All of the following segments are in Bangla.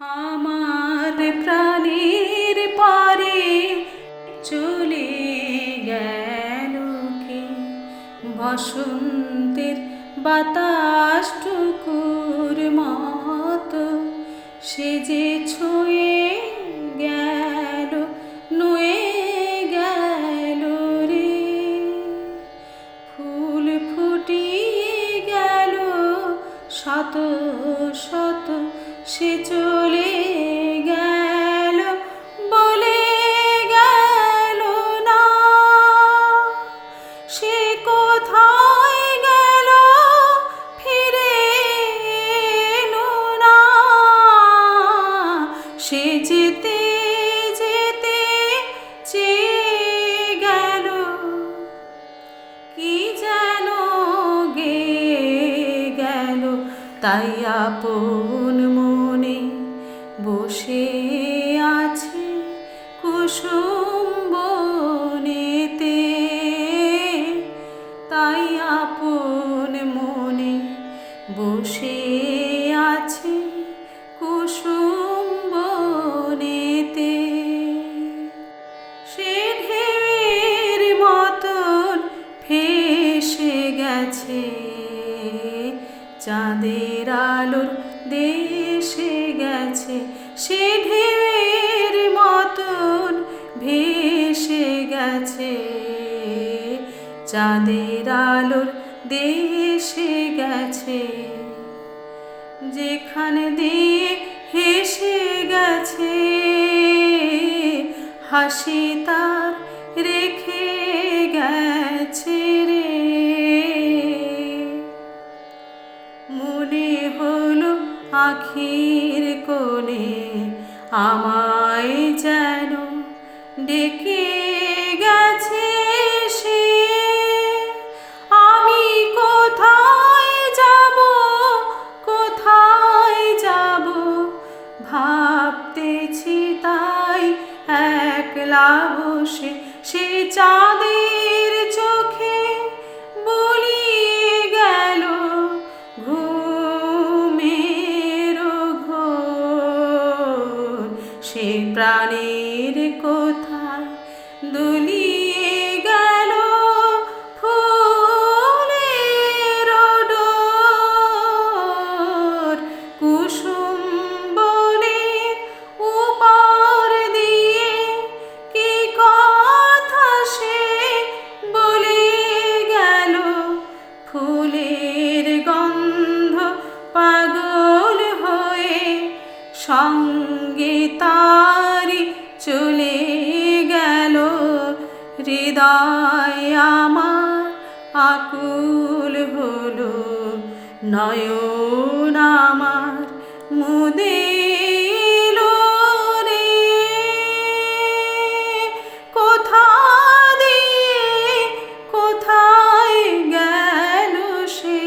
আমার প্রাণের পারে চলে গেল কে, বসন্তের বাতাসটুকুর মতো সে যে ছুঁয়ে গেল, নুয়ে গেল রে। ফুল ফুটিয়ে গেল শত শত, সে চলে গেল বলে গেল না। সে কোথায় গেল ফিরে এলো না। সে যেতে যেতে চেয়ে গেল কি যেন গেয়ে গেল। তাই আপন মনে বসে আছে কুসুম বনেতে। তাই আপন মনে বসে আছে কুসুম বনেতে। সে ঢেউয়ের মতন ভেসে গেছে চাঁদের আলোর দেশে গেছে। সে ঢেউয়ের মতন ভেসে গেছে চাঁদের আলোর দেশে গেছে। যেখানে দিয়ে হেসে গেছে হাসি তার রেখে গেছে রে। মনে হলো আখির কোণে আমায় যেন ডেকে গেছে সে। আমি কোথায় যাব, কোথায় যাব ভাবতেছি তাই একলা বসে। সে চাঁদের চোখে বুলিয়ে গেল ঘুমের ঘোর। সে প্রাণের কোথায় দুলিয়ে গেল ফুলের ডোর। কুসুম বনের উপর দিয়ে কি কথা সে বলে গেল। ফুলের গন্ধ পাগল হয়ে সঙ্গে তারি চলে গেল। হৃদয় আমার আকুল হলো, নয়ন আমার মুদে এলো রে। কোথা দিয়ে কোথায় গেল সে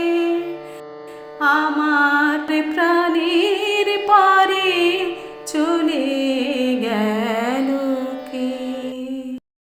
আমার প্রাণ।